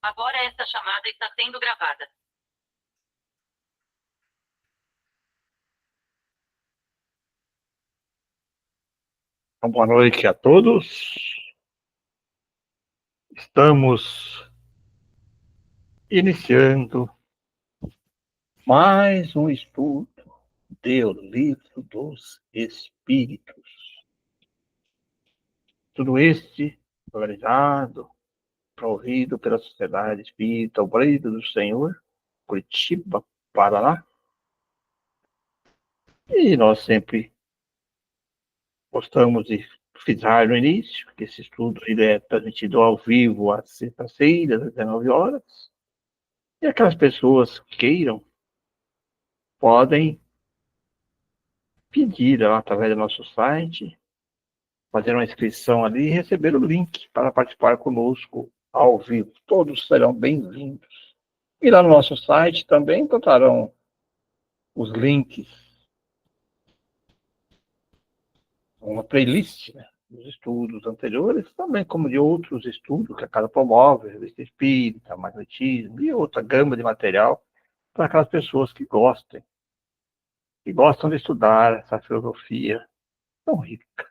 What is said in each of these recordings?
Agora esta chamada está sendo gravada. Então, boa noite a todos. Estamos iniciando mais um estudo do Livro dos Espíritos. Tudo este organizado, promovido pela Sociedade Espírita Obreiro do Senhor, Curitiba, Paraná. E nós sempre gostamos de frisar no início que esse estudo ele é transmitido ao vivo às sextas-feiras, às 19 horas. E aquelas pessoas que queiram podem pedir através do nosso site, fazer uma inscrição ali e receber o link para participar conosco ao vivo. Todos serão bem-vindos. E lá no nosso site também encontrarão os links, uma playlist, né, dos estudos anteriores, também como de outros estudos que a casa promove, revista espírita, magnetismo e outra gama de material para aquelas pessoas que gostam de estudar essa filosofia tão rica.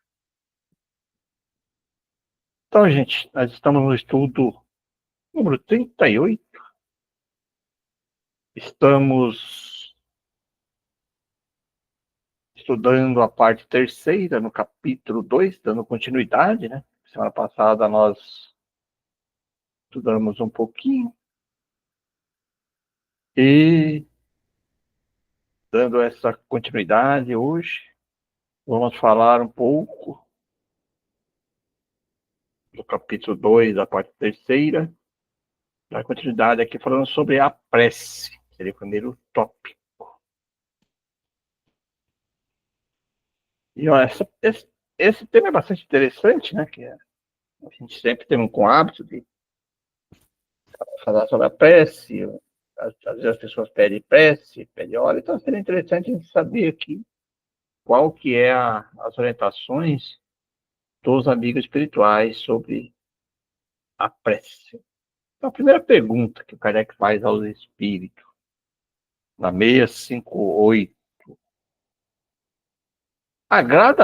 Então, gente, nós estamos no estudo número 38. Estamos estudando a parte terceira, no capítulo 2, dando continuidade, né? Semana passada nós estudamos um pouquinho. E, dando essa continuidade hoje, vamos falar um pouco do capítulo 2, da parte terceira, da continuidade aqui, falando sobre a prece. Seria o primeiro tópico. E ó, esse tema é bastante interessante, né? Que a gente sempre tem com hábito de falar sobre a prece. Às vezes as pessoas pedem prece, pedem hora, então seria interessante a gente saber aqui qual que é as orientações dos amigos espirituais sobre a prece. Então, a primeira pergunta que o Kardec faz aos espíritos, na 658, agrada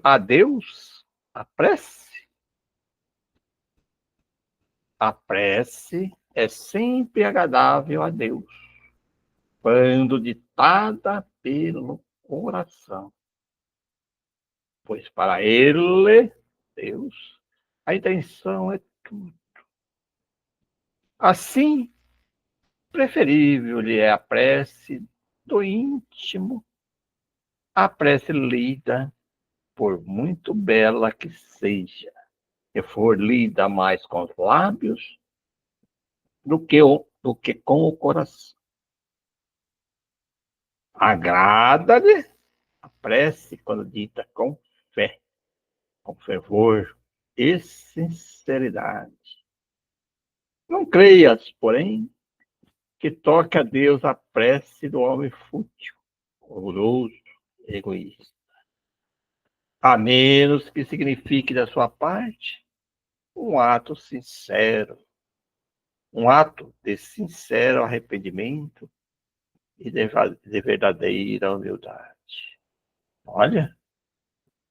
a Deus a prece? A prece é sempre agradável a Deus, quando ditada pelo coração, pois para ele, Deus, a intenção é tudo. Assim, preferível lhe é a prece do íntimo, a prece lida, por muito bela que seja, e for lida mais com os lábios do que com o coração. Agrada-lhe a prece quando dita com fé, com fervor e sinceridade. Não creias, porém, que toque a Deus a prece do homem fútil, orgulhoso, egoísta. A menos que signifique da sua parte um ato sincero, um ato de sincero arrependimento e de verdadeira humildade. Olha,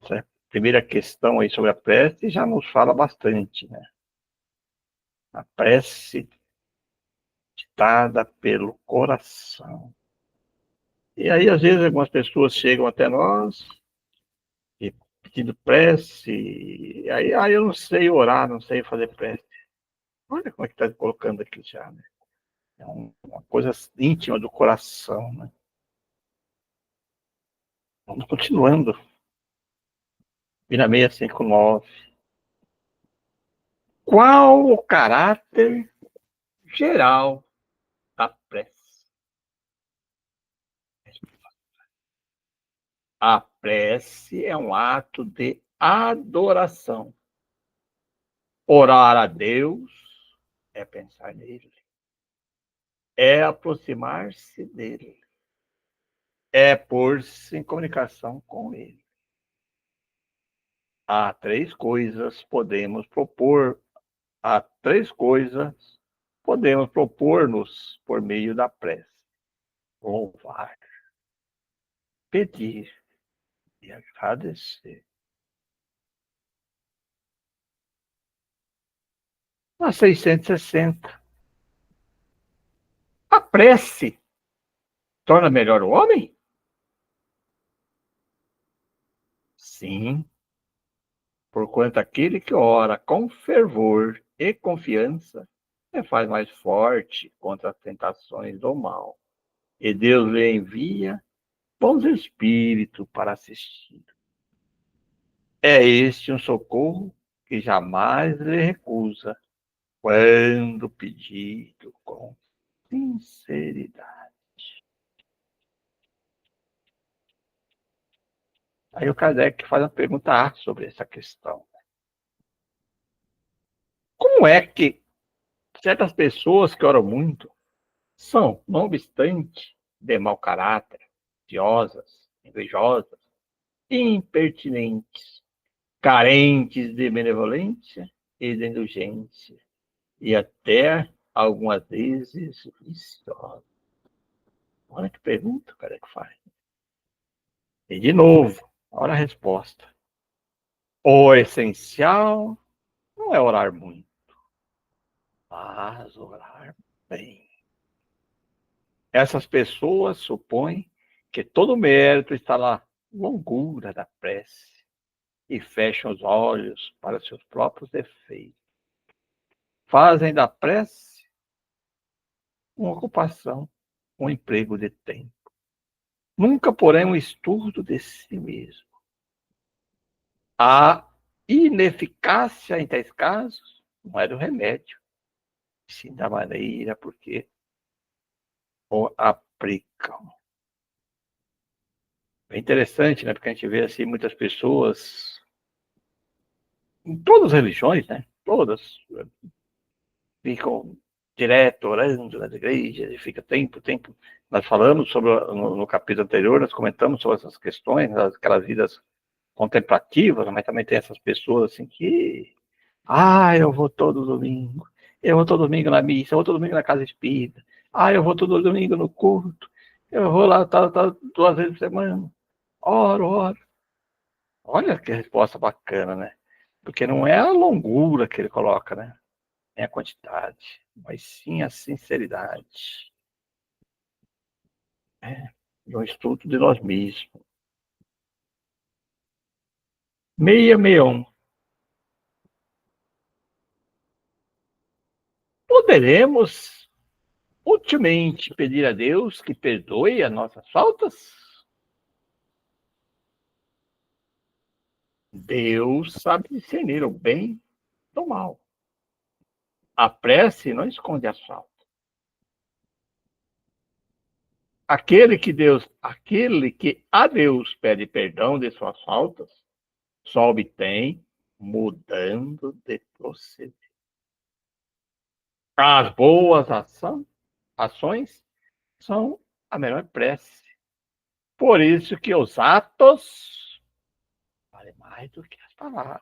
essa primeira questão aí sobre a prece já nos fala bastante, né? A prece ditada pelo coração. E aí, às vezes, algumas pessoas chegam até nós e pedindo prece, e aí eu não sei orar, não sei fazer prece. Olha como é que está colocando aqui já, né? É uma coisa íntima do coração, né? Vamos continuando. Vira 659. Qual o caráter geral da prece? A prece é um ato de adoração. Orar a Deus é pensar nele, é aproximar-se dele, é pôr-se em comunicação com ele. Há três coisas podemos propor, há três coisas podemos propor-nos por meio da prece, louvar, pedir e agradecer. Na 660, a prece torna melhor o homem? Sim, porquanto aquele que ora com fervor e confiança se faz mais forte contra as tentações do mal. E Deus lhe envia bons espíritos para assistir. É este um socorro que jamais lhe recusa, quando pedido com sinceridade. Aí o Kardec faz uma pergunta sobre essa questão. Como é que certas pessoas que oram muito são, não obstante, de mau caráter, odiosas, invejosas, impertinentes, carentes de benevolência e de indulgência, e até, algumas vezes, viciosas? Olha que pergunta o cara que faz. E, de novo, olha a resposta. O essencial não é orar muito, mas orar bem. Essas pessoas supõem que todo o mérito está na longura da prece e fecham os olhos para seus próprios defeitos. Fazem da prece uma ocupação, um emprego de tempo. Nunca, porém, um estudo de si mesmo. A ineficácia em tais casos não é do remédio, sim da maneira porque o aplicam. É interessante, né? Porque a gente vê assim muitas pessoas em todas as religiões, né? Todas ficam direto orando nas igrejas, e fica tempo. Nós falamos sobre, no capítulo anterior, nós comentamos sobre essas questões, aquelas vidas contemplativas, mas também tem essas pessoas assim que, eu vou todo domingo, eu vou todo domingo na missa, eu vou todo domingo na casa espírita, eu vou todo domingo no culto, eu vou lá 2 vezes por semana, oro. Olha que resposta bacana, né? Porque não é a longura que ele coloca, né? Nem a quantidade, mas sim a sinceridade. E um estudo de nós mesmos. 661. Poderemos ultimamente pedir a Deus que perdoe as nossas faltas? Deus sabe discernir o bem do mal. A prece não esconde as faltas. Aquele que a Deus pede perdão de suas faltas, só obtém mudando de proceder. As boas ações são a melhor prece. Por isso que os atos valem mais do que as palavras.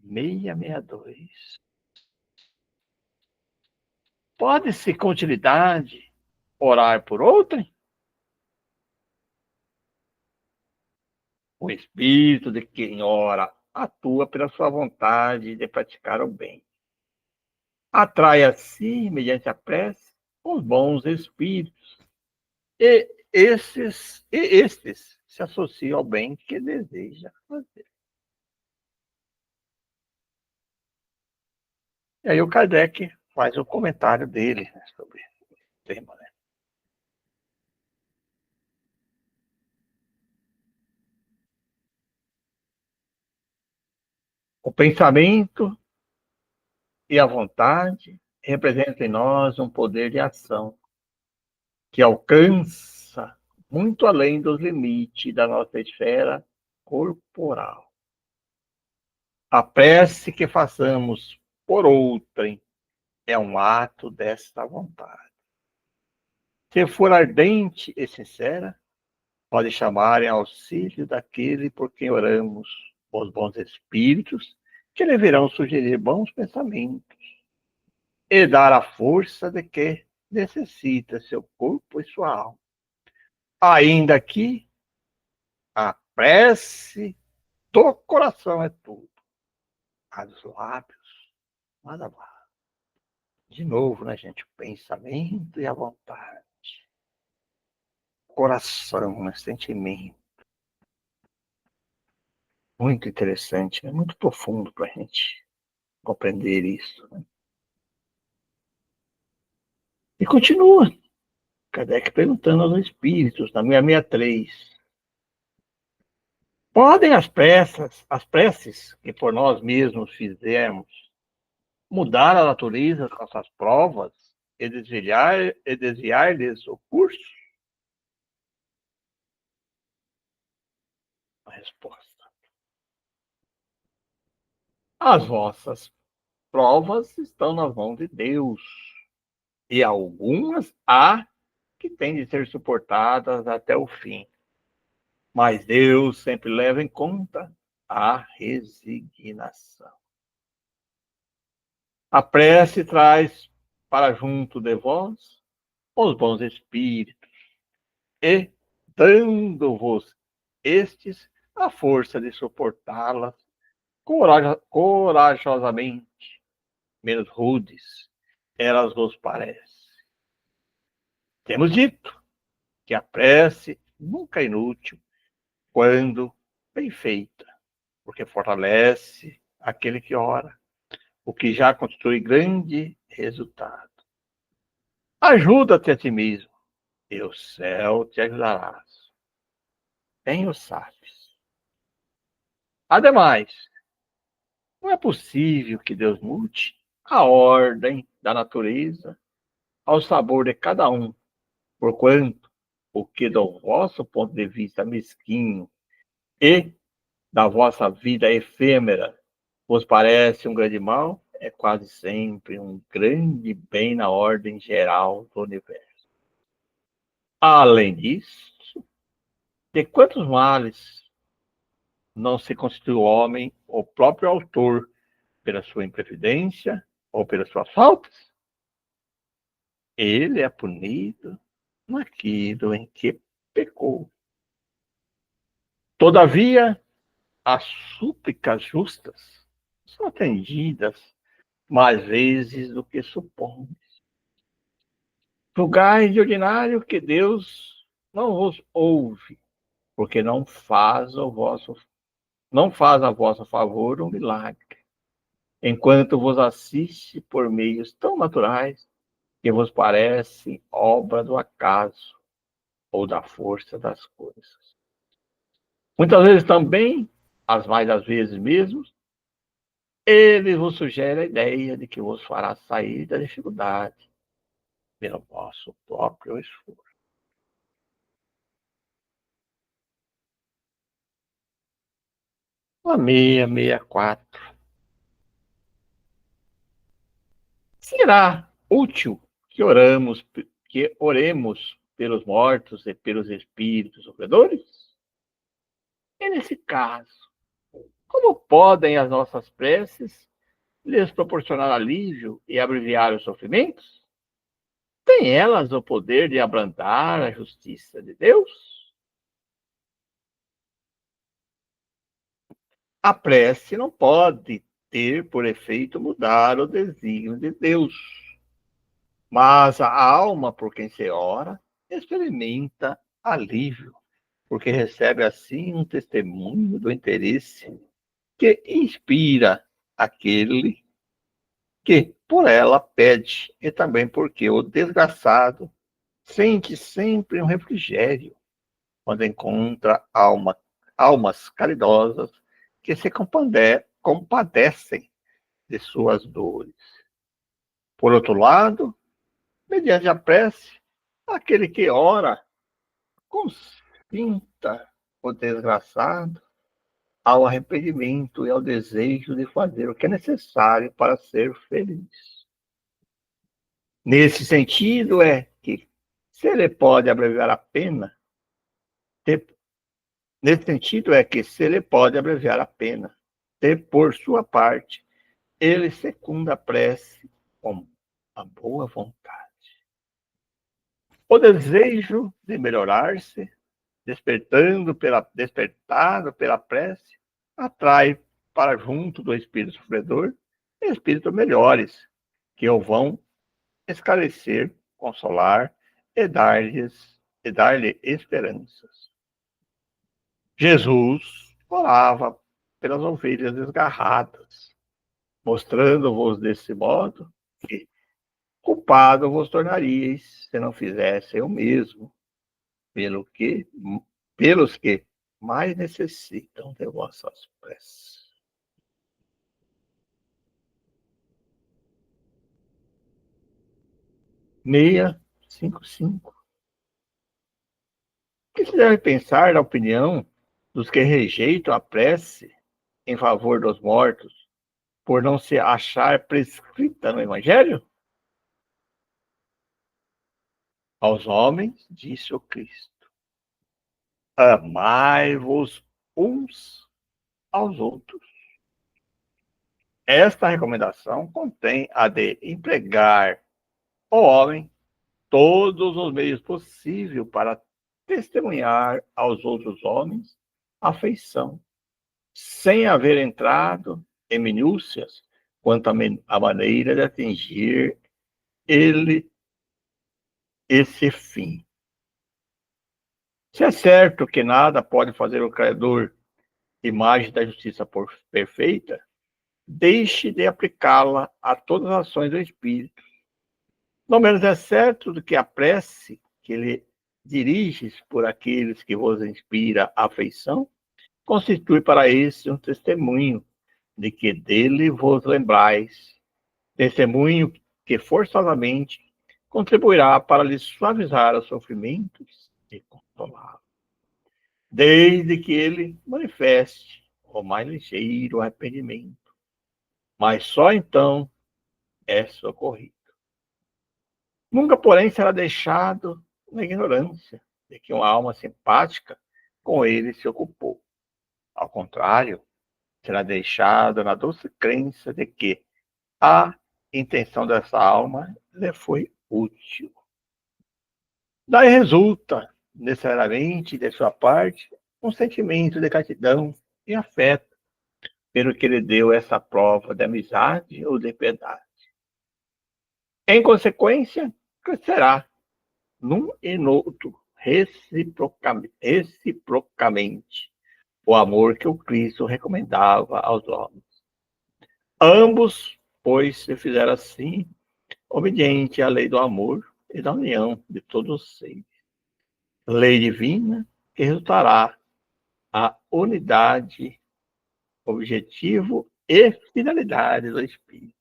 662. Pode-se com utilidade orar por outrem? O espírito de quem ora atua pela sua vontade de praticar o bem. Atrai a si, mediante a prece, os bons espíritos. E estes se associam ao bem que deseja fazer. E aí o Kardec faz o comentário dele, né, sobre o tema. Né? O pensamento e a vontade representam em nós um poder de ação que alcança muito além dos limites da nossa esfera corporal. A prece que façamos por outrem é um ato desta vontade. Se for ardente e sincera, pode chamar em auxílio daquele por quem oramos, os bons espíritos, que lhe virão sugerir bons pensamentos e dar a força de que necessita seu corpo e sua alma. Ainda que a prece do coração é tudo, a dos lábios, nada vale. De novo, né, gente? O pensamento e a vontade. Coração, né? Sentimento. Muito interessante, né? Muito profundo para a gente compreender isso. Né? E continua Kardec perguntando aos espíritos, na 663. Podem as preces que por nós mesmos fizemos, mudar a natureza das nossas provas e desviar-lhes o curso? A resposta. As vossas provas estão nas mãos de Deus. E algumas há que têm de ser suportadas até o fim. Mas Deus sempre leva em conta a resignação. A prece traz para junto de vós os bons espíritos e, dando-vos estes a força de suportá-las corajosamente, menos rudes, elas vos parecem. Temos dito que a prece nunca é inútil quando bem feita, porque fortalece aquele que ora, o que já constitui grande resultado. Ajuda-te a ti mesmo, e o céu te ajudarás. Bem o sabes. Ademais, não é possível que Deus mude a ordem da natureza ao sabor de cada um, porquanto o que do vosso ponto de vista mesquinho e da vossa vida efêmera vos parece um grande mal, é quase sempre um grande bem na ordem geral do universo. Além disso, de quantos males não se constitui o homem o próprio autor pela sua imprevidência ou pelas suas faltas? Ele é punido naquilo em que pecou. Todavia, as súplicas justas são atendidas mais vezes do que supõe. Julgai de ordinário que Deus não vos ouve, porque não faz a vosso favor um milagre, enquanto vos assiste por meios tão naturais que vos parece obra do acaso ou da força das coisas. Muitas vezes também, as mais das vezes mesmo, ele vos sugere a ideia de que vos fará sair da dificuldade pelo vosso próprio esforço. A 664. Será útil que oremos pelos mortos e pelos espíritos sofredores? E nesse caso, como podem as nossas preces lhes proporcionar alívio e abreviar os sofrimentos? Têm elas o poder de abrandar a justiça de Deus? A prece não pode ter por efeito mudar o desígnio de Deus, mas a alma por quem se ora experimenta alívio, porque recebe assim um testemunho do interesse que inspira aquele que por ela pede, e também porque o desgraçado sente sempre um refrigério quando encontra almas caridosas que se compadecem de suas dores. Por outro lado, mediante a prece, aquele que ora consinta o desgraçado ao arrependimento e ao desejo de fazer o que é necessário para ser feliz. Nesse sentido, é que se ele pode abreviar a pena, nesse sentido é que se ele pode abreviar a pena, por sua parte, ele secunda a prece com a boa vontade. O desejo de melhorar-se, despertado pela prece, atrai para junto do espírito sofredor espíritos melhores, que o vão esclarecer, consolar e dar-lhe esperanças. Jesus orava pelas ovelhas desgarradas, mostrando-vos desse modo que culpado vos tornaríeis se não fizessem o mesmo pelo que, pelos que mais necessitam de vossas preces. Meia, 55. O que se deve pensar da opinião dos que rejeitam a prece em favor dos mortos por não se achar prescrita no Evangelho? Aos homens, disse o Cristo, amai-vos uns aos outros. Esta recomendação contém a de empregar o homem todos os meios possíveis para testemunhar aos outros homens afeição, sem haver entrado em minúcias quanto à maneira de atingir ele esse fim. Se é certo que nada pode fazer o credor imagem da justiça perfeita, deixe de aplicá-la a todas as ações do Espírito. No menos é certo do que a prece que lhe diriges por aqueles que vos inspira afeição, constitui para esse um testemunho de que dele vos lembrais, testemunho que forçosamente contribuirá para lhe suavizar os sofrimentos e consolá-lo, desde que ele manifeste o mais ligeiro arrependimento, mas só então é socorrido. Nunca, porém, será deixado na ignorância de que uma alma simpática com ele se ocupou. Ao contrário, será deixado na doce crença de que a intenção dessa alma lhe foi útil. Daí resulta, necessariamente, de sua parte, um sentimento de gratidão e afeto pelo que lhe deu essa prova de amizade ou de piedade. Em consequência, crescerá num e no outro, reciprocamente, o amor que o Cristo recomendava aos homens. Ambos, pois, se fizeram assim, obediente à lei do amor e da união de todos os seres. Lei divina que resultará a unidade, objetivo e finalidade do Espírito.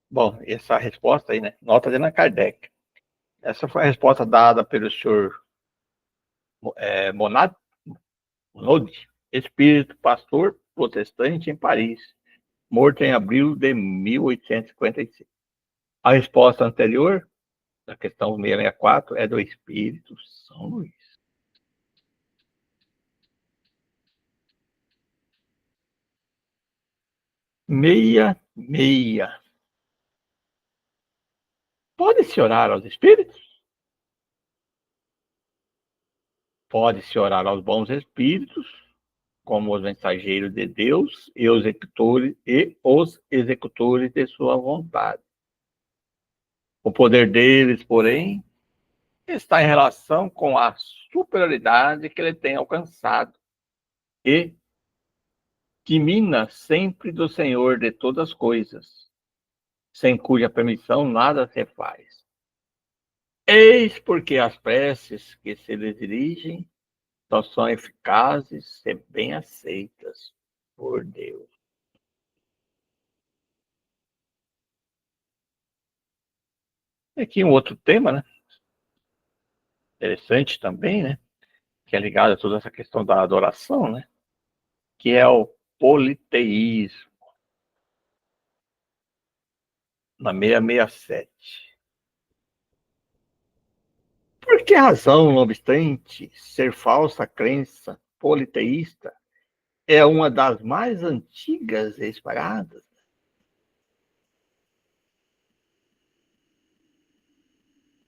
Bom, essa resposta aí, né? Nota de Allan Kardec. Essa foi a resposta dada pelo senhor Monod, espírito pastor protestante em Paris, morto em abril de 1855. A resposta anterior, da questão 664, é do Espírito São Luís. Meia, meia. Pode-se orar aos espíritos? Pode-se orar aos bons espíritos, como os mensageiros de Deus e os executores de sua vontade. O poder deles, porém, está em relação com a superioridade que ele tem alcançado e que mina sempre do Senhor de todas as coisas, sem cuja permissão nada se faz. Eis porque as preces que se lhe dirigem só são eficazes se bem aceitas por Deus. Aqui um outro tema, né? Interessante também, né? Que é ligado a toda essa questão da adoração, né? Que é o politeísmo, na 667. Por que razão, não obstante ser falsa a crença politeísta, é uma das mais antigas e espalhadas?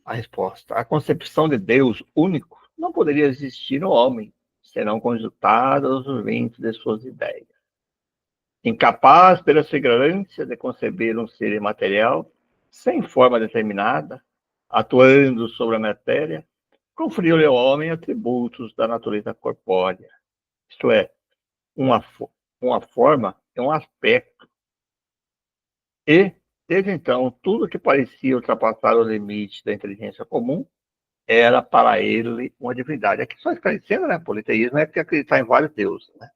A resposta: a concepção de Deus único não poderia existir no homem, senão conjuntada aos ventos de suas ideias. Incapaz, pela sua ignorância, de conceber um ser imaterial, sem forma determinada, atuando sobre a matéria, conferiu-lhe ao homem atributos da natureza corpórea, isto é, uma, uma forma e um aspecto. E, desde então, tudo que parecia ultrapassar o limite da inteligência comum era para ele uma divindade. Aqui só esclarecendo, né? Politeísmo é que acreditar em vários deuses, né?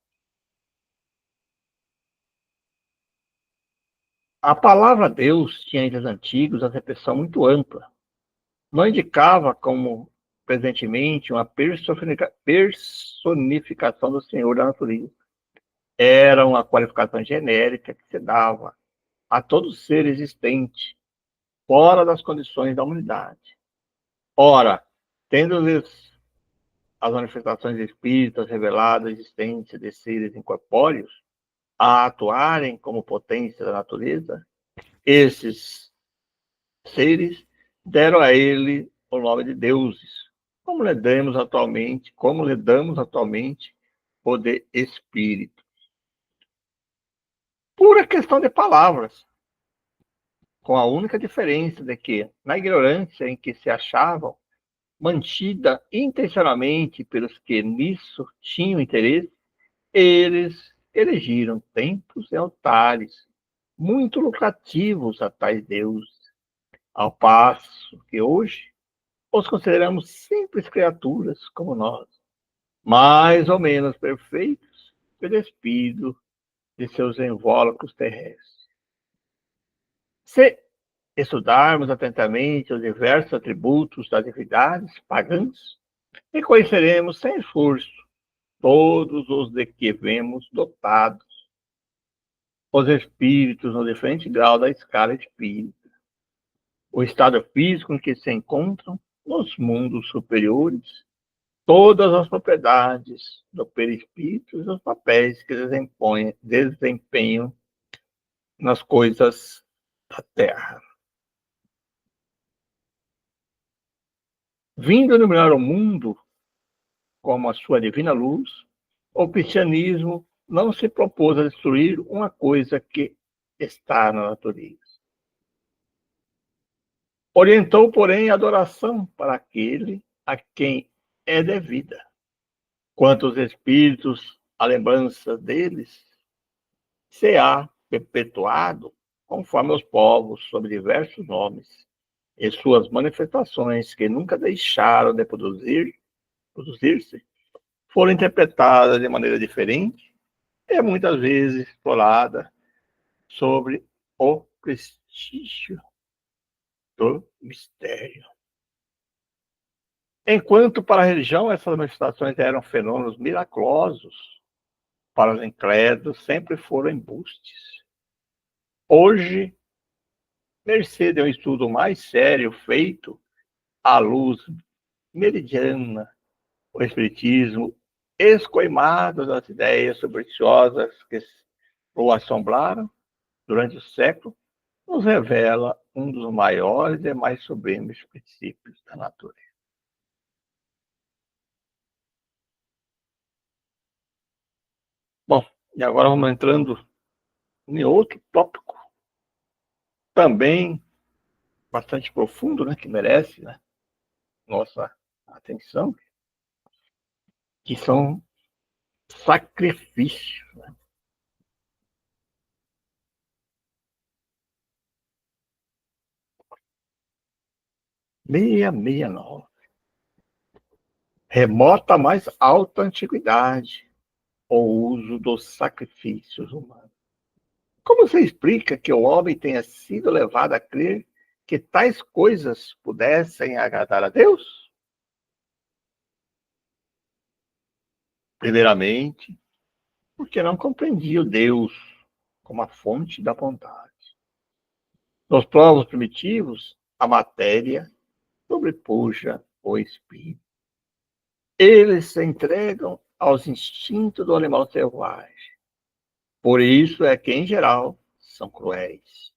A palavra Deus tinha entre os antigos a acepção muito ampla. Não indicava como presentemente uma personificação do Senhor da natureza. Era uma qualificação genérica que se dava a todo ser existente fora das condições da humanidade. Ora, tendo-lhes as manifestações espíritas reveladas a existência de seres incorpóreos a atuarem como potência da natureza, esses seres deram a ele o nome de deuses, como lhe damos atualmente o de espírito. Pura questão de palavras, com a única diferença de que, na ignorância em que se achavam, mantida intencionalmente pelos que nisso tinham interesse, eles elegiram templos e altares muito lucrativos a tais deuses, ao passo que hoje os consideramos simples criaturas como nós, mais ou menos perfeitos pelo despido de seus invólucros terrestres. Se estudarmos atentamente os diversos atributos das divindades pagãs, reconheceremos sem esforço todos os de que vemos dotados os espíritos no diferente grau da escala espírita, o estado físico em que se encontram nos mundos superiores, todas as propriedades do perispírito e os papéis que desempenham nas coisas da Terra. Vindo iluminar o mundo como a sua divina luz, o cristianismo não se propôs a destruir uma coisa que está na natureza. Orientou, porém, a adoração para aquele a quem é devida. Quanto aos espíritos, a lembrança deles se há perpetuado conforme os povos, sob diversos nomes, e suas manifestações, que nunca deixaram de produzir-se, foram interpretadas de maneira diferente e muitas vezes explorada sobre o prestígio do mistério. Enquanto para a religião essas manifestações eram fenômenos miraculosos, para os incrédulos sempre foram embustes. Hoje, mercê a um estudo mais sério feito à luz meridiana, o espiritismo, escoimado das ideias supersticiosas que o assombraram durante o século, nos revela um dos maiores e mais sublimes princípios da natureza. Bom, e agora vamos entrando em outro tópico, também bastante profundo, né, que merece, né, nossa atenção, que são sacrifícios. Né? 669. Remota mais alta antiguidade, o uso dos sacrifícios humanos. Como você explica que o homem tenha sido levado a crer que tais coisas pudessem agradar a Deus? Primeiramente, porque não compreendia o Deus como a fonte da vontade. Nos povos primitivos, a matéria sobrepuja o espírito. Eles se entregam aos instintos do animal selvagem. Por isso é que, em geral, são cruéis.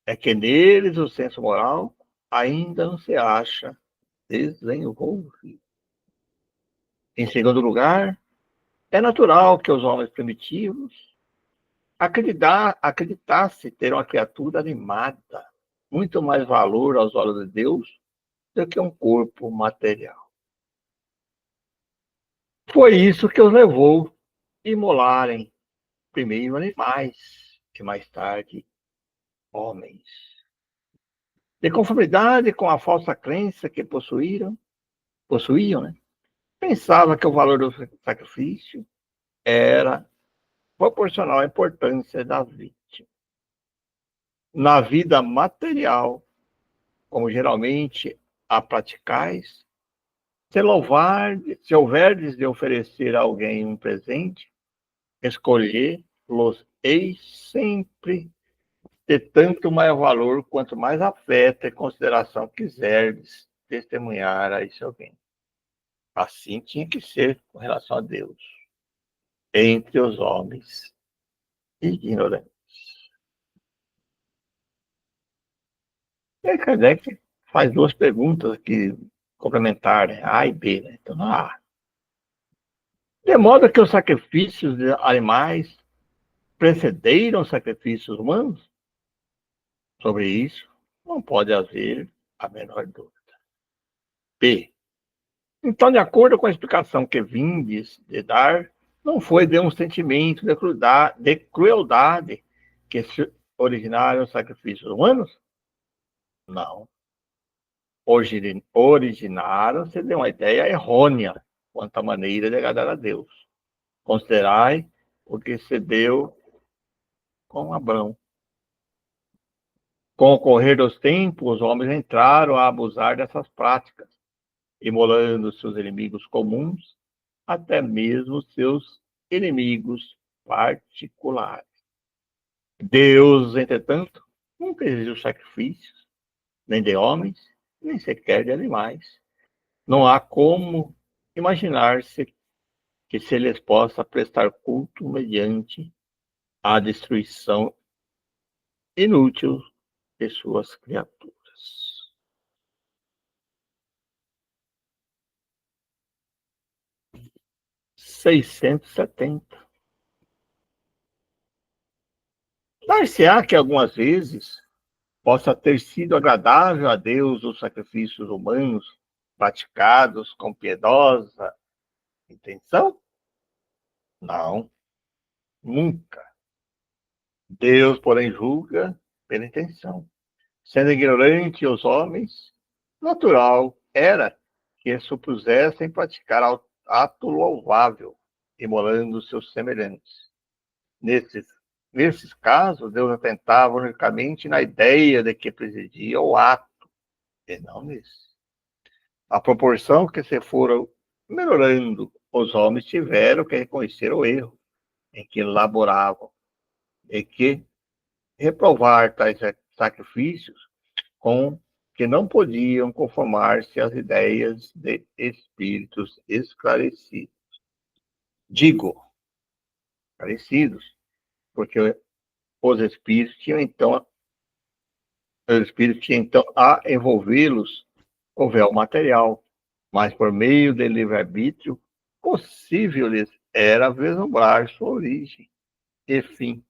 É que neles o senso moral ainda não se acha desenvolvido. Em segundo lugar, é natural que os homens primitivos acreditassem ter uma criatura animada muito mais valor aos olhos de Deus do que um corpo material. Foi isso que os levou a imolarem primeiro animais e mais tarde homens. De conformidade com a falsa crença que possuíam, né? Pensava que o valor do sacrifício era proporcional à importância da vítima. Na vida material, como geralmente a praticais, se houverdes de oferecer a alguém um presente, escolher-los eis sempre de tanto mais valor quanto mais afeto e consideração quiserdes testemunhar a esse alguém. Assim tinha que ser com relação a Deus, entre os homens ignorantes. E aí Kardec faz duas perguntas aqui complementares, A e B. Né? Então, A. De modo que os sacrifícios de animais precederam os sacrifícios humanos? Sobre isso, não pode haver a menor dúvida. B. Então, de acordo com a explicação que vindes de dar, não foi de um sentimento de crueldade que se originaram os sacrifícios humanos? Não. Originaram-se de uma ideia errônea quanto à maneira de agradar a Deus. Considerai o que se deu com Abrão. Com o correr dos tempos, os homens entraram a abusar dessas práticas, imolando seus inimigos comuns, até mesmo seus inimigos particulares. Deus, entretanto, nunca exigiu sacrifícios, nem de homens, nem sequer de animais. Não há como imaginar-se que se lhes possa prestar culto mediante a destruição inútil de suas criaturas. 670. Dar-se-á que algumas vezes possa ter sido agradável a Deus os sacrifícios humanos praticados com piedosa intenção? Não, nunca. Deus, porém, julga pela intenção. Sendo ignorante os homens, natural era que supusessem praticar ato louvável, imolando seus semelhantes. Nesses, nesses casos, Deus atentava unicamente na ideia de que presidia o ato, e não nesse. A proporção que se foram melhorando, os homens tiveram que reconhecer o erro em que laboravam e que reprovar tais sacrifícios com que não podiam conformar-se às ideias de espíritos esclarecidos. Digo, esclarecidos, porque os espíritos tinham então a envolvê-los com véu material, mas por meio do livre-arbítrio, possível-lhes era vislumbrar sua origem e fim.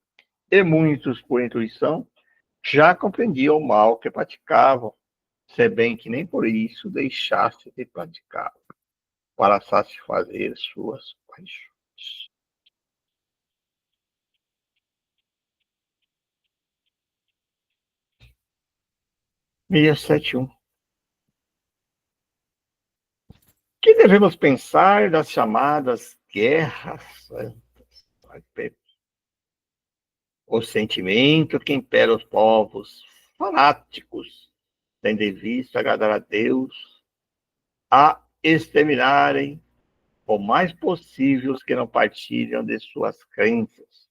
E muitos, por intuição, já compreendiam o mal que praticavam, se bem que nem por isso deixasse de praticá-lo, para satisfazer suas paixões. 671. Que devemos pensar das chamadas guerras santas? O sentimento que impera os povos fanáticos, tendo em vista agradar a Deus, a exterminarem o mais possível os que não partilham de suas crenças.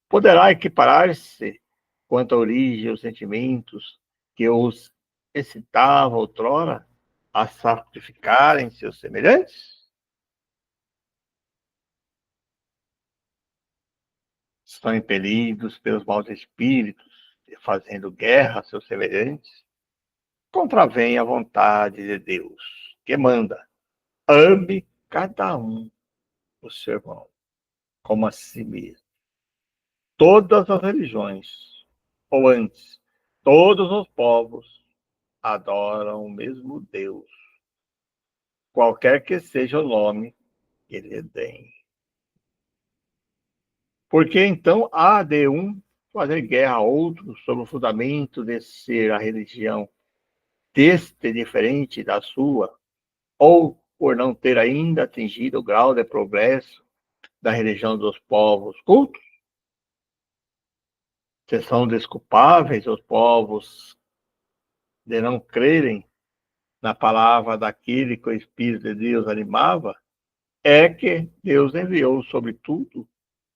Poderá equiparar-se quanto à origem os sentimentos que os excitavam outrora a sacrificarem seus semelhantes? são impelidos pelos maus espíritos, e fazendo guerra a seus semelhantes, contravêm a vontade de Deus, que manda: ame cada um o seu irmão, como a si mesmo. Todas as religiões, ou antes, todos os povos, adoram o mesmo Deus, qualquer que seja o nome que lhe deem. Porque então há de um fazer guerra a outro sob o fundamento de ser a religião deste diferente da sua, ou por não ter ainda atingido o grau de progresso da religião dos povos cultos? Se são desculpáveis os povos de não crerem na palavra daquele que o Espírito de Deus animava, é que Deus enviou sobre tudo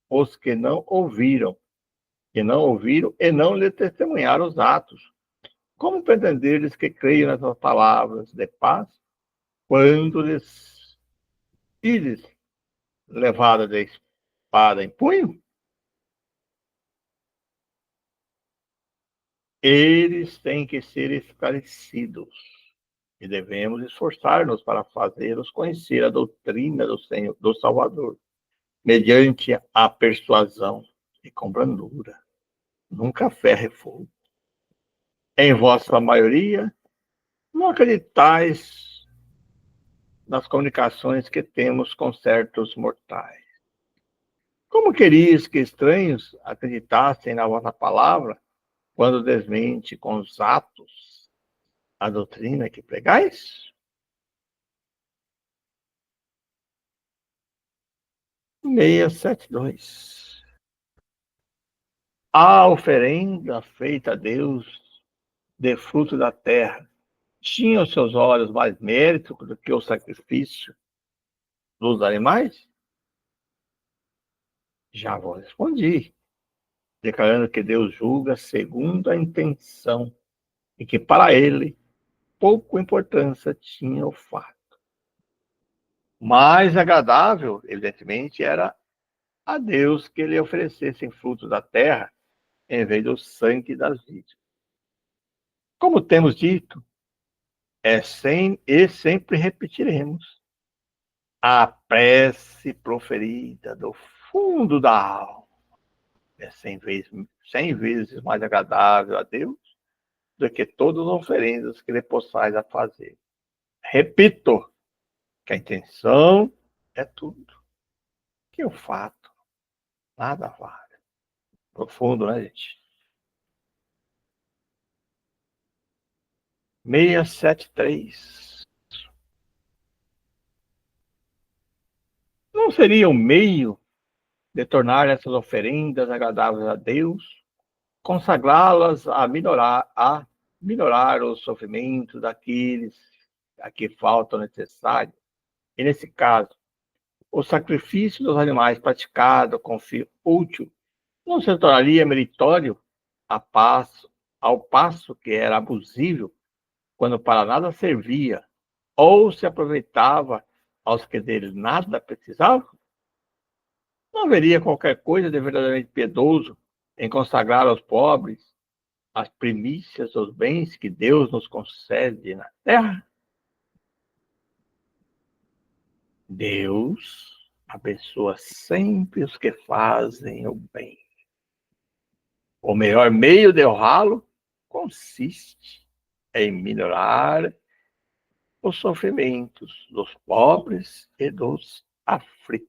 os que não ouviram e não lhe testemunharam os atos. Como pretenderes que creiam nessas palavras de paz, quando lhes ires levada de espada em punho? Eles têm que ser esclarecidos e devemos esforçar-nos para fazê-los conhecer a doutrina do Senhor, do Salvador, mediante a persuasão e com brandura, nunca ferre fogo. Em vossa maioria, não acreditais nas comunicações que temos com certos mortais. Como querias que estranhos acreditassem na vossa palavra, quando desmente com os atos a doutrina que pregais? 672. A oferenda feita a Deus de fruto da terra tinha os seus olhos mais mérito do que o sacrifício dos animais? Já vos respondi, declarando que Deus julga segundo a intenção e que para ele pouco importância tinha o fato. Mais agradável, evidentemente, era a Deus que lhe oferecessem frutos da terra em vez do sangue das vítimas. Como temos dito, e sempre repetiremos, a prece proferida do fundo da alma é 100 vezes mais agradável a Deus do que todas as oferendas que lhe possais a fazer. Repito, que a intenção é tudo, que o fato nada vale. Profundo, né, gente? 673. Não seria um meio de tornar essas oferendas agradáveis a Deus, consagrá-las a minorar o sofrimento daqueles a que falta o necessário? E nesse caso, o sacrifício dos animais praticado com fim útil não se tornaria meritório ao passo que era abusível quando para nada servia ou se aproveitava aos que dele nada precisavam? Não haveria qualquer coisa de verdadeiramente piedoso em consagrar aos pobres as primícias dos bens que Deus nos concede na terra? Deus abençoa sempre os que fazem o bem. O melhor meio de honrá-lo consiste em minorar os sofrimentos dos pobres e dos aflitos.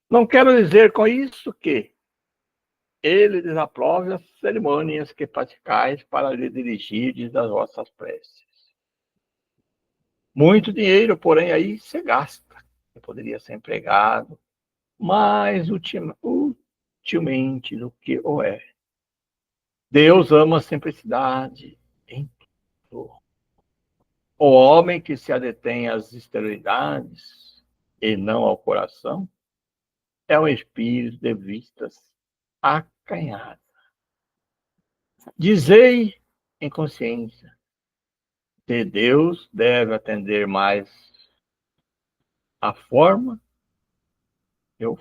Não quero dizer com isso que ele desaprove as cerimônias que praticais para lhe dirigir das vossas preces. Muito dinheiro, porém, aí se gasta, que poderia ser empregado mais utilmente do que o é. Deus ama a simplicidade em tudo. O homem que se adetém às exterioridades e não ao coração é um espírito de vistas acanhadas. Dizei em consciência, se Deus deve atender mais à forma Eu,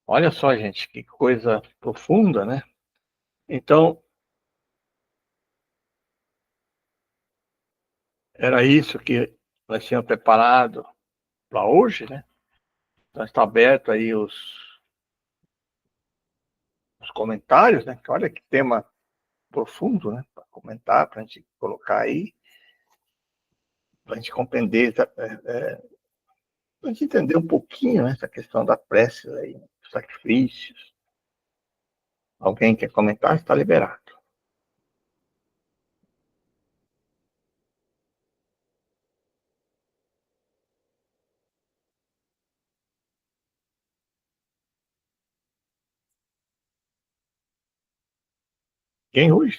olha só, gente, que coisa profunda, né? Então, era isso que nós tínhamos preparado para hoje, né? Então, está aberto aí os comentários, né? Que olha que tema profundo, né? Para comentar, para a gente colocar aí, para a gente compreender, para a gente entender um pouquinho, né, essa questão da prece aí, né, dos sacrifícios. Alguém quer comentar? Está liberado. Quem hoje?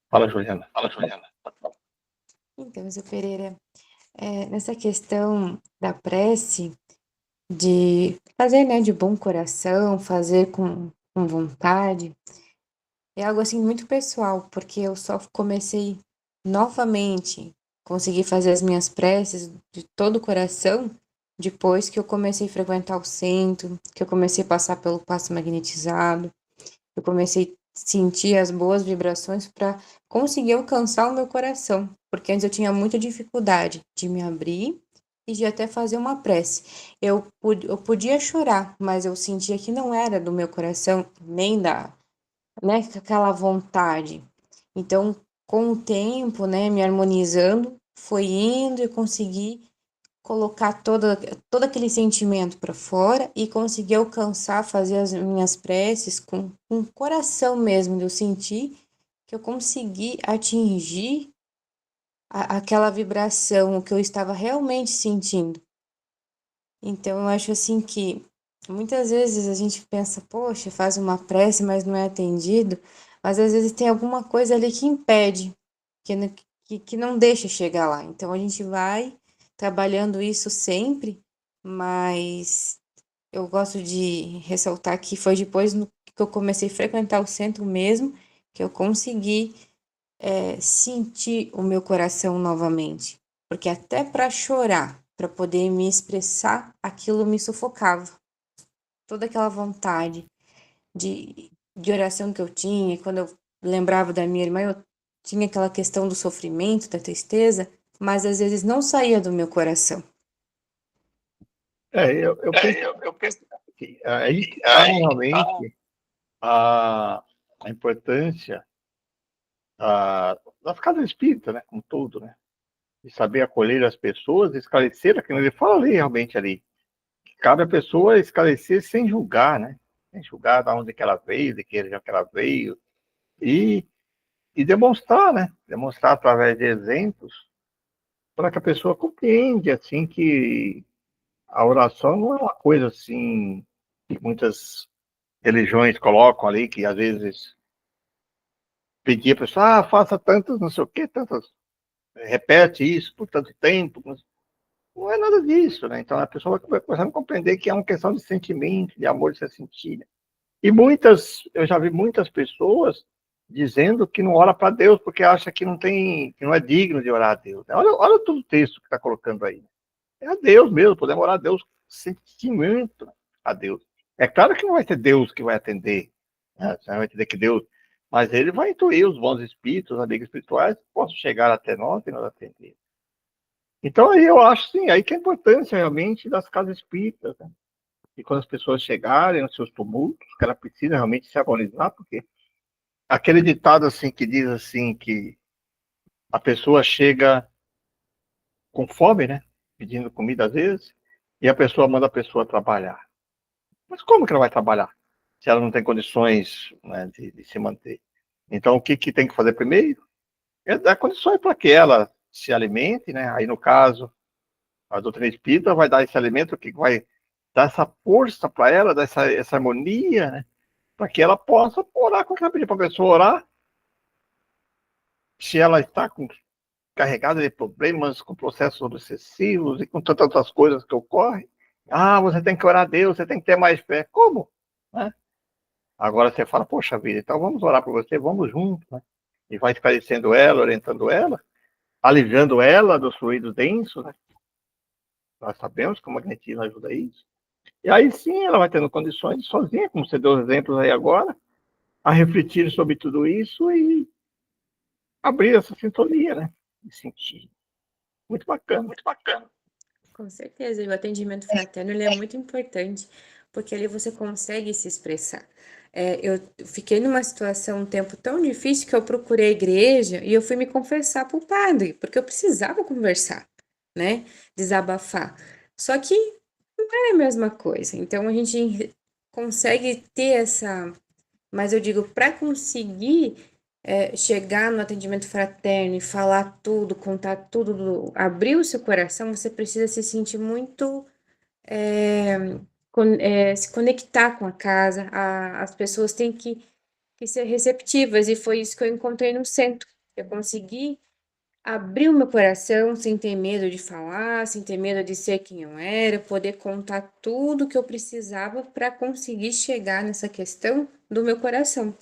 Fala, Juliana. Fala, Juliana. Então, seu Pereira, nessa questão da prece, de fazer, né, de bom coração, fazer com vontade, é algo assim muito pessoal, porque eu só comecei novamente conseguir fazer as minhas preces de todo o coração depois que eu comecei a frequentar o centro, que eu comecei a passar pelo passo magnetizado, eu comecei a sentir as boas vibrações para conseguir alcançar o meu coração, porque antes eu tinha muita dificuldade de me abrir e de até fazer uma prece. Eu podia chorar, mas eu sentia que não era do meu coração, nem da, né, aquela vontade. Então, com o tempo, né, me harmonizando, foi indo e consegui colocar todo aquele sentimento para fora e conseguir alcançar, fazer as minhas preces com o coração mesmo, de eu sentir que eu consegui atingir aquela vibração, o que eu estava realmente sentindo. Então, eu acho assim que muitas vezes a gente pensa, poxa, faz uma prece, mas não é atendido, mas às vezes tem alguma coisa ali que impede, que não deixa chegar lá. Então, a gente vai trabalhando isso sempre, mas eu gosto de ressaltar que foi depois que eu comecei a frequentar o centro mesmo, que eu consegui sentir o meu coração novamente. Porque até para chorar, para poder me expressar, aquilo me sufocava. Toda aquela vontade de oração que eu tinha, quando eu lembrava da minha irmã, eu tinha aquela questão do sofrimento, da tristeza, mas às vezes não saía do meu coração. Eu penso que aí está realmente a importância das casas espíritas, né, como tudo, né? De saber acolher as pessoas, esclarecer aquilo. Ele fala ali, realmente, ali. Que cabe a pessoa esclarecer sem julgar, né? Sem julgar de onde que ela veio, de que região que ela veio. E, e demonstrar, né? Demonstrar através de exemplos para que a pessoa compreenda, assim, que a oração não é uma coisa, assim, que muitas religiões colocam ali, que às vezes pedir a pessoa, faça tantas, não sei o quê, tantas, repete isso por tanto tempo. Não é nada disso, né? Então a pessoa vai começando a compreender que é uma questão de sentimento, de amor de se sentir. Né? E eu já vi muitas pessoas dizendo que não ora para Deus porque acha que não tem, que não é digno de orar a Deus. Né? Olha todo o texto que está colocando aí. É a Deus mesmo, podemos orar a Deus com sentimento a Deus. É claro que não vai ser Deus que vai atender, né? Você vai entender que Deus, mas ele vai intuir os bons espíritos, os amigos espirituais, que possam chegar até nós e nos atender. Então, aí eu acho, sim, aí que é a importância realmente das casas espíritas, né? E quando as pessoas chegarem nos seus tumultos, que ela precisa realmente se harmonizar, porque aquele ditado, assim, que diz, assim, que a pessoa chega com fome, né? Pedindo comida às vezes, e a pessoa manda a pessoa trabalhar. Mas como que ela vai trabalhar? Se ela não tem condições, né, de se manter. Então, o que tem que fazer primeiro? É dar condições para que ela se alimente, né? Aí, no caso, a doutrina espírita vai dar esse alimento que vai dar essa força para ela, dar essa harmonia, né? Para que ela possa orar. Quando ela pedir para a pessoa orar, se ela está carregada de problemas, com processos obsessivos e com tantas outras coisas que ocorrem, você tem que orar a Deus, você tem que ter mais fé. Como? Né? Agora você fala, poxa vida, então vamos orar por você, vamos juntos, né? E vai esclarecendo ela, orientando ela, aliviando ela dos fluidos densos, né? Nós sabemos que o magnetismo ajuda isso. E aí sim ela vai tendo condições sozinha, como você deu exemplos aí agora, a refletir sobre tudo isso e abrir essa sintonia, né? E sentir. Muito bacana, muito bacana. Com certeza, e o atendimento fraterno ele é muito importante, porque ali você consegue se expressar. Eu fiquei numa situação um tempo tão difícil que eu procurei a igreja e eu fui me confessar para o padre, porque eu precisava conversar, né? Desabafar. Só que não é a mesma coisa. Então a gente consegue ter essa. Mas eu digo, para conseguir chegar no atendimento fraterno e falar tudo, contar tudo, abrir o seu coração, você precisa se sentir muito, se conectar com a casa, as pessoas têm que ser receptivas, e foi isso que eu encontrei no centro. Eu consegui abrir o meu coração sem ter medo de falar, sem ter medo de ser quem eu era, poder contar tudo que eu precisava para conseguir chegar nessa questão do meu coração.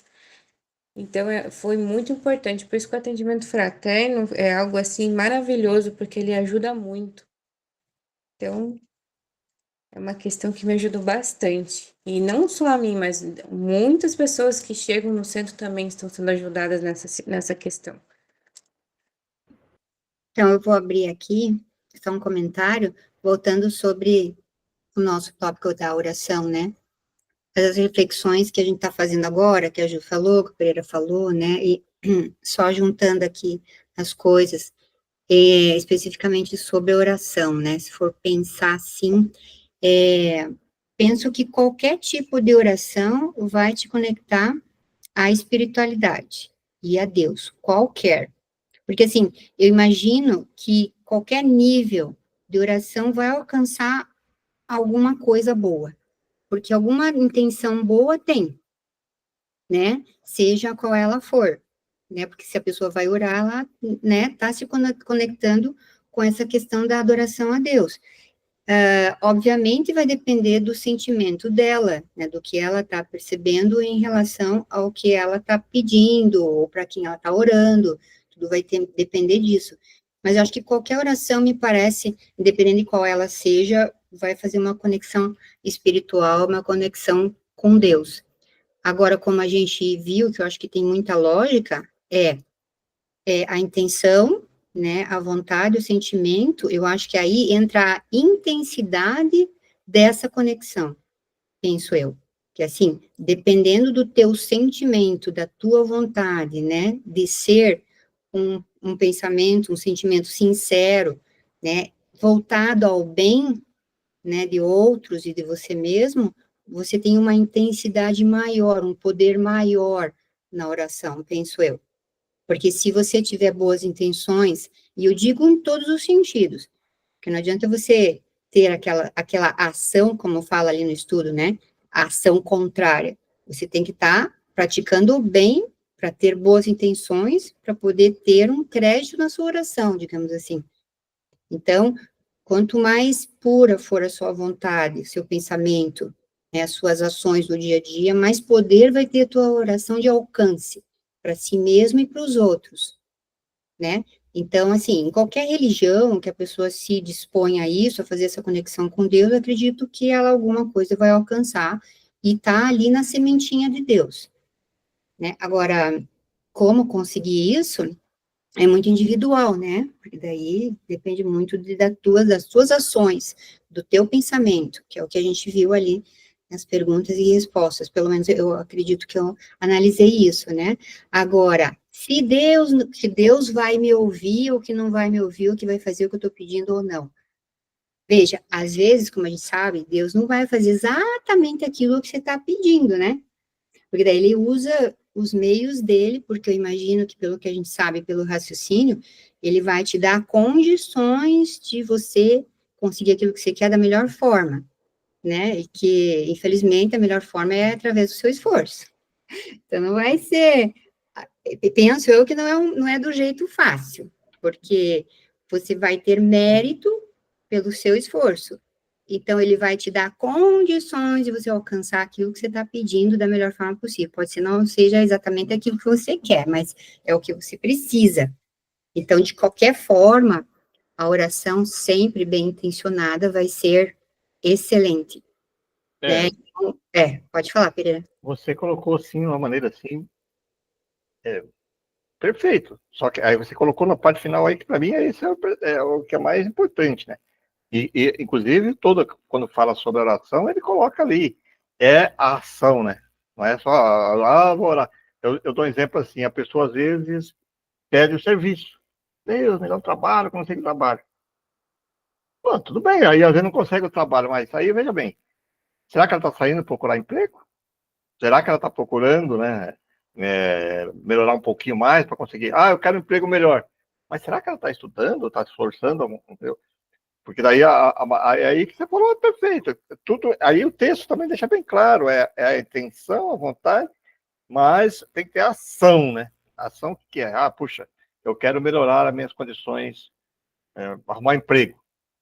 Então, foi muito importante. Por isso que o atendimento fraterno é algo assim maravilhoso, porque ele ajuda muito. Então, é uma questão que me ajudou bastante. E não só a mim, mas muitas pessoas que chegam no centro também estão sendo ajudadas nessa questão. Então, eu vou abrir aqui só um comentário, voltando sobre o nosso tópico da oração, né? As reflexões que a gente está fazendo agora, que a Ju falou, que o Pereira falou, né? E só juntando aqui as coisas, especificamente sobre a oração, né? Se for pensar assim, penso que qualquer tipo de oração vai te conectar à espiritualidade e a Deus, qualquer. Porque, assim, eu imagino que qualquer nível de oração vai alcançar alguma coisa boa, porque alguma intenção boa tem, né? Seja qual ela for, né? Porque se a pessoa vai orar, ela, né, tá se conectando com essa questão da adoração a Deus. Obviamente vai depender do sentimento dela, né, do que ela está percebendo em relação ao que ela está pedindo, ou para quem ela está orando, tudo vai depender disso. Mas eu acho que qualquer oração, me parece, independente de qual ela seja, vai fazer uma conexão espiritual, uma conexão com Deus. Agora, como a gente viu, que eu acho que tem muita lógica, é a intenção, né, a vontade, o sentimento, eu acho que aí entra a intensidade dessa conexão, penso eu. Que assim, dependendo do teu sentimento, da tua vontade, né, de ser um pensamento, um sentimento sincero, né, voltado ao bem, né, de outros e de você mesmo, você tem uma intensidade maior, um poder maior na oração, penso eu. Porque se você tiver boas intenções, e eu digo em todos os sentidos, porque não adianta você ter aquela ação, como fala ali no estudo, né? A ação contrária. Você tem que estar praticando o bem para ter boas intenções, para poder ter um crédito na sua oração, digamos assim. Então, quanto mais pura for a sua vontade, seu pensamento, né, as suas ações no dia a dia, mais poder vai ter a tua oração de alcance para si mesmo e para os outros, né? Então, assim, em qualquer religião que a pessoa se dispõe a isso, a fazer essa conexão com Deus, eu acredito que ela alguma coisa vai alcançar e tá ali na sementinha de Deus, né? Agora, como conseguir isso? É muito individual, né? Porque daí depende muito das tuas ações, do teu pensamento, que é o que a gente viu ali nas perguntas e respostas. Pelo menos eu acredito que eu analisei isso, né? Agora, se Deus vai me ouvir ou que não vai me ouvir, ou que vai fazer o que eu estou pedindo ou não. Veja, às vezes, como a gente sabe, Deus não vai fazer exatamente aquilo que você está pedindo, né? Porque daí ele usa os meios dele, porque eu imagino que, pelo que a gente sabe, pelo raciocínio, ele vai te dar condições de você conseguir aquilo que você quer da melhor forma, né? E que, infelizmente, a melhor forma é através do seu esforço. Então, não vai ser... Penso eu que não é do jeito fácil, porque você vai ter mérito pelo seu esforço. Então, ele vai te dar condições de você alcançar aquilo que você está pedindo da melhor forma possível. Pode ser não seja exatamente aquilo que você quer, mas é o que você precisa. Então, de qualquer forma, a oração sempre bem intencionada vai ser excelente, né? Então, pode falar, Pereira. Você colocou assim, uma maneira assim, perfeito. Só que aí você colocou na parte final aí, que para mim esse é o que é mais importante, né? Inclusive, quando fala sobre oração, ele coloca ali, a ação, né? Não é só, vou orar. Eu dou um exemplo assim, a pessoa às vezes pede o serviço. Deus, me dá um trabalho, consigo trabalho. Pô, tudo bem, aí às vezes não consegue o trabalho, mas aí, veja bem, será que ela está saindo procurar emprego? Será que ela está procurando, né, melhorar um pouquinho mais para conseguir? Ah, eu quero um emprego melhor. Mas será que ela está estudando, está se esforçando? Entendeu? Porque daí aí que você falou é perfeito. Tudo, aí o texto também deixa bem claro, é a intenção, a vontade, mas tem que ter ação, né? A ação que é, puxa, eu quero melhorar as minhas condições, arrumar emprego.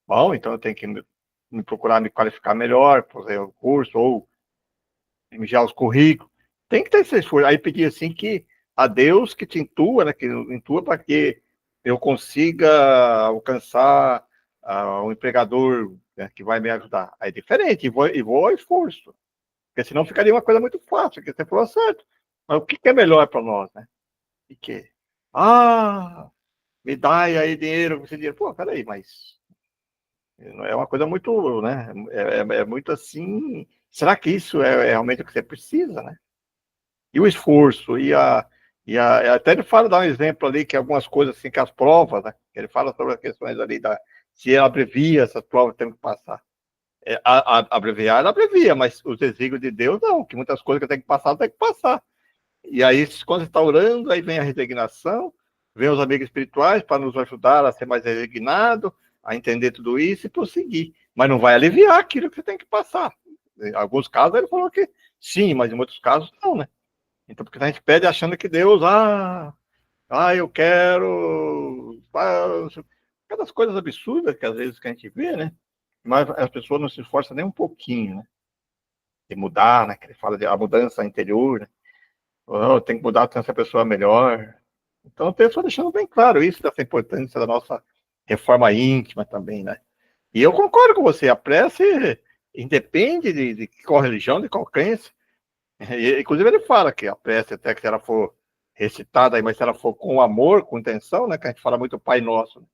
Bom, então eu tenho que me procurar me qualificar melhor, fazer o curso, ou enviar os currículos. Tem que ter esse esforço. Aí pedir assim que a Deus que te intua, né, que intua para que eu consiga alcançar um empregador, né, que vai me ajudar. Aí é diferente, e vou ao esforço. Porque senão ficaria uma coisa muito fácil, que você falou certo. Mas o que é melhor para nós, né? E que? Me dá aí dinheiro, esse dinheiro. Pô, peraí, mas é uma coisa muito, né? É muito assim. Será que isso é realmente o que você precisa, né? E o esforço, até ele fala, dá um exemplo ali, que algumas coisas assim, que as provas, né? Ele fala sobre as questões ali, se ela abrevia essas provas que tem que passar. Abreviar, ela abrevia, mas os desígnios de Deus, não, que muitas coisas que tem que passar, tem que passar. E aí, quando você está orando, aí vem a resignação, vem os amigos espirituais para nos ajudar a ser mais resignado, a entender tudo isso e prosseguir. Mas não vai aliviar aquilo que você tem que passar. Em alguns casos ele falou que sim, mas em outros casos não, né? Então, porque a gente pede achando que Deus, eu quero. Aquelas coisas absurdas que às vezes que a gente vê, né? Mas as pessoas não se esforçam nem um pouquinho, né? De mudar, né? Que ele fala de a mudança interior, né? Tem que mudar para ser a pessoa melhor. Então, eu estou deixando bem claro isso, dessa importância da nossa reforma íntima também, né? E eu concordo com você, a prece independe de qual religião, de qual crença. Inclusive, ele fala que a prece, até que se ela for recitada, mas se ela for com amor, com intenção, né? Que a gente fala muito Pai Nosso. Né?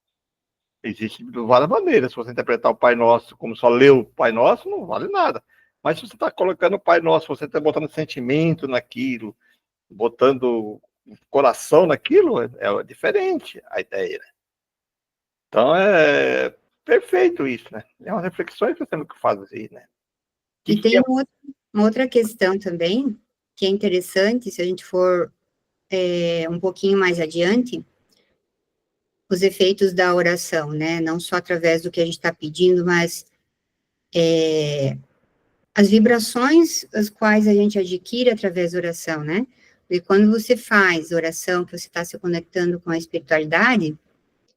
Existe de várias maneiras. Se você interpretar o Pai Nosso como só ler o Pai Nosso, não vale nada. Mas se você está colocando o Pai Nosso, você está botando sentimento naquilo, botando coração naquilo, é diferente a ideia. Né? Então, é perfeito isso, né? É uma reflexão que você tem que fazer, né? E tem uma outra questão também, que é interessante, se a gente for um pouquinho mais adiante, os efeitos da oração, né? Não só através do que a gente está pedindo, mas as vibrações as quais a gente adquire através da oração, né? E quando você faz oração, que você está se conectando com a espiritualidade,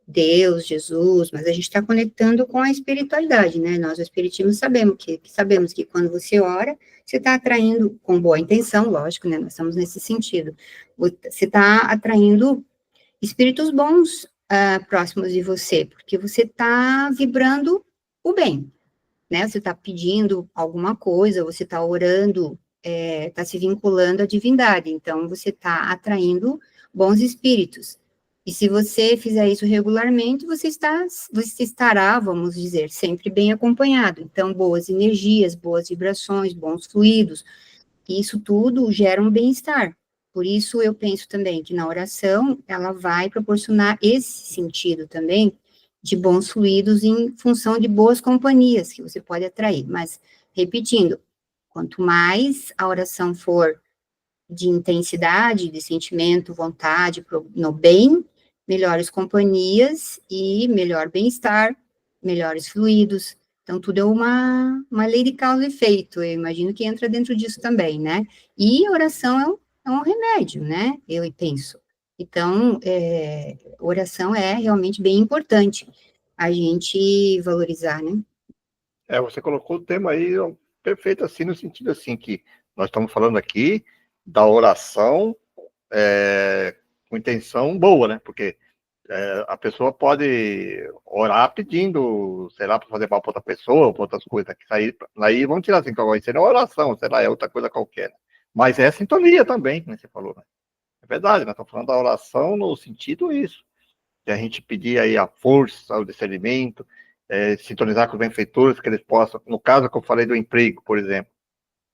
Deus, Jesus, mas a gente está conectando com a espiritualidade, né? Nós, o espiritismo, sabemos que quando você ora, você está atraindo, com boa intenção, lógico, né? Nós estamos nesse sentido. Você está atraindo espíritos bons próximos de você, porque você está vibrando o bem, né? Você está pedindo alguma coisa, você está orando, está se vinculando à divindade, então você está atraindo bons espíritos. E se você fizer isso regularmente, você estará, vamos dizer, sempre bem acompanhado. Então, boas energias, boas vibrações, bons fluidos, isso tudo gera um bem-estar. Por isso, eu penso também que na oração, ela vai proporcionar esse sentido também, de bons fluidos em função de boas companhias que você pode atrair. Mas, repetindo, quanto mais a oração for de intensidade, de sentimento, vontade, no bem, melhores companhias e melhor bem-estar, melhores fluidos. Então, tudo é uma lei de causa e efeito, eu imagino que entra dentro disso também, né? E a oração é um remédio, né? Eu penso. Então, oração é realmente bem importante a gente valorizar, né? Você colocou o tema aí perfeito, assim, no sentido assim, que nós estamos falando aqui da oração com intenção boa, né? Porque A pessoa pode orar pedindo, sei lá, para fazer mal para outra pessoa, para outras coisas. Que aí vamos tirar assim, isso não é oração, sei lá, é outra coisa qualquer. Mas é sintonia também, como você falou, né? É verdade, nós estamos falando da oração no sentido isso, de a gente pedir aí a força, o discernimento, sintonizar com os benfeitores, que eles possam, no caso que eu falei do emprego, por exemplo,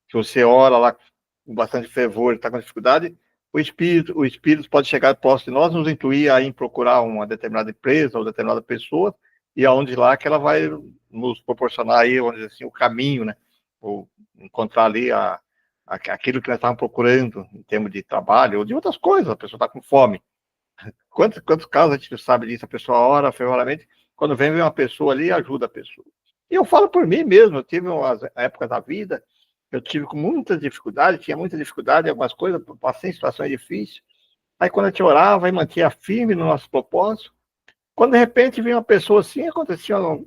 se você ora lá com bastante fervor, está com dificuldade, o Espírito pode chegar próximo de nós, nos intuir aí em procurar uma determinada empresa ou determinada pessoa, e aonde lá que ela vai nos proporcionar aí, vamos dizer assim, o caminho, né? Ou encontrar ali aquilo que nós estávamos procurando em termos de trabalho ou de outras coisas, a pessoa está com fome. Quantos casos a gente sabe disso? A pessoa ora fervorosamente, quando vem uma pessoa ali, ajuda a pessoa. E eu falo por mim mesmo, eu tive umas épocas da vida, eu tive com muita dificuldade, tinha muita dificuldade em algumas coisas, passei em situações difíceis. Aí quando a gente orava e mantinha firme no nosso propósito, quando de repente vinha uma pessoa assim, aconteciam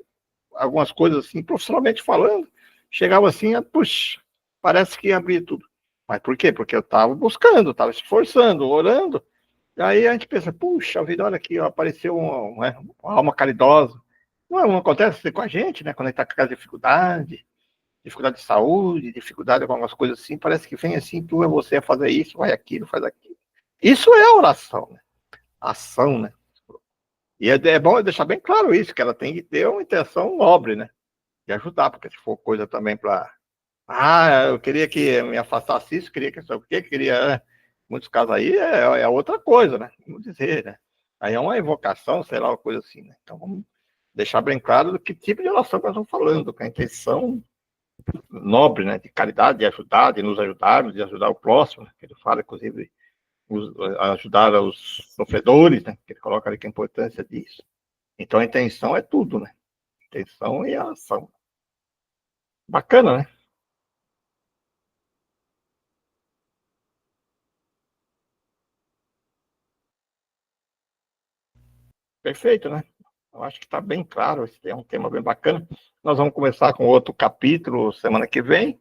algumas coisas assim, profissionalmente falando, chegava assim, puxa, parece que ia abrir tudo. Mas por quê? Porque eu estava buscando, estava esforçando, orando. E aí a gente pensa, puxa vida, olha aqui, ó, apareceu uma alma caridosa. Não acontece assim com a gente, né? Quando a gente está com aquela dificuldade de saúde, dificuldade com algumas coisas assim, parece que vem assim, tu é você a fazer isso, vai aquilo, faz aquilo. Isso é a oração, né? A ação, né? E é bom deixar bem claro isso, que ela tem que ter uma intenção nobre, né? De ajudar, porque se for coisa também para eu queria que me afastasse isso, queria que isso, queria. Muitos casos aí é outra coisa, né? Vamos dizer, né? Aí é uma evocação, sei lá, uma coisa assim, né? Então vamos deixar bem claro do que tipo de oração que nós estamos falando, com a intenção nobre, né? De caridade, de ajudar, de nos ajudarmos, de ajudar o próximo, né? Que ele fala, inclusive, ajudar os sofredores, né? Que ele coloca ali que a importância disso. Então a intenção é tudo, né? A intenção e a ação. Bacana, né? Perfeito, né? Eu acho que está bem claro, esse é um tema bem bacana. Nós vamos começar com outro capítulo semana que vem.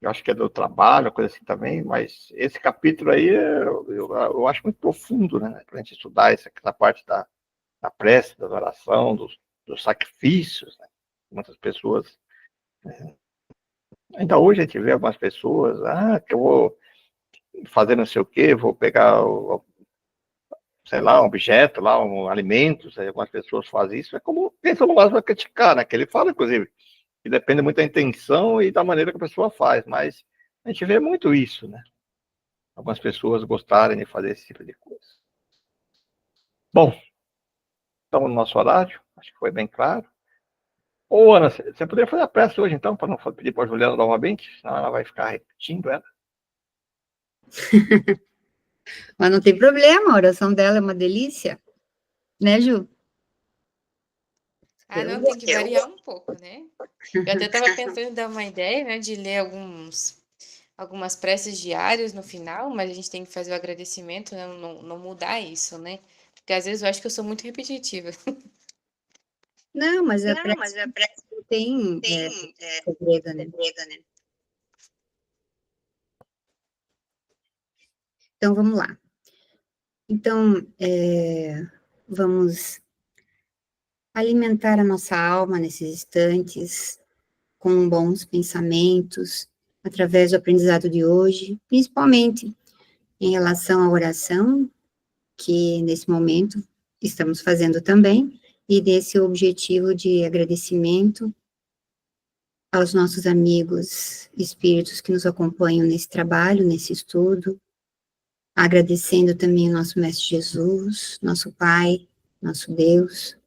Eu acho que é do trabalho, coisa assim também, mas esse capítulo aí eu acho muito profundo, né? Para a gente estudar essa parte da prece, da oração, dos sacrifícios, né? Muitas pessoas. Ainda hoje a gente vê algumas pessoas, que eu vou fazer não sei o quê, vou pegar sei lá, um objeto lá, um alimento, algumas pessoas fazem isso, é como pensam no máximo para criticar, né? Que ele fala, inclusive, que depende muito da intenção e da maneira que a pessoa faz, mas a gente vê muito isso, né? Algumas pessoas gostarem de fazer esse tipo de coisa. Bom, estamos no nosso horário, acho que foi bem claro. Ô, Ana, você poderia fazer a prece hoje, então, para não pedir para a Juliana novamente, senão ela vai ficar repetindo ela. Mas não tem problema, a oração dela é uma delícia, né, Ju? Não, tem que variar um pouco, né? Eu até estava pensando em dar uma ideia, né, de ler algumas preces diárias no final, mas a gente tem que fazer o agradecimento, né, não mudar isso, né? Porque às vezes eu acho que eu sou muito repetitiva. Não, mas a prece tem segredo, né? Então, vamos lá. Então, vamos alimentar a nossa alma nesses instantes com bons pensamentos, através do aprendizado de hoje, principalmente em relação à oração, que nesse momento estamos fazendo também, e desse objetivo de agradecimento aos nossos amigos espíritos que nos acompanham nesse trabalho, nesse estudo, agradecendo também o nosso Mestre Jesus, nosso Pai, nosso Deus,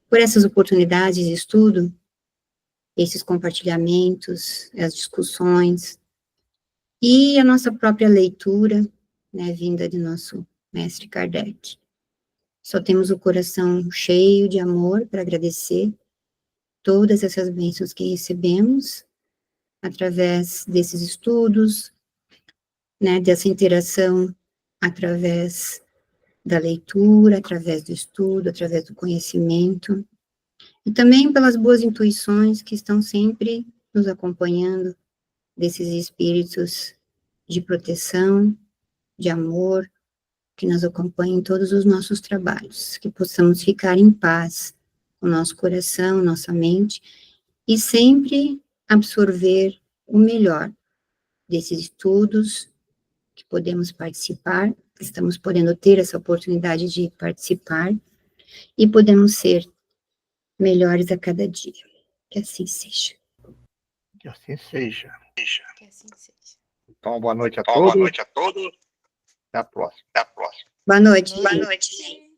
por essas oportunidades de estudo, esses compartilhamentos, as discussões, e a nossa própria leitura, né, vinda de nosso Mestre Kardec. Só temos o coração cheio de amor para agradecer todas essas bênçãos que recebemos através desses estudos, né, dessa interação através da leitura, através do estudo, através do conhecimento, e também pelas boas intuições que estão sempre nos acompanhando, desses espíritos de proteção, de amor, que nos acompanhe em todos os nossos trabalhos, que possamos ficar em paz com o nosso coração, nossa mente, e sempre absorver o melhor desses estudos que podemos participar, que estamos podendo ter essa oportunidade de participar, e podemos ser melhores a cada dia. Que assim seja. Que assim seja. Que assim seja. Então, boa noite a Então, boa todos. noite a todos. Até a próxima. Até a próxima. Boa noite. Boa noite, gente.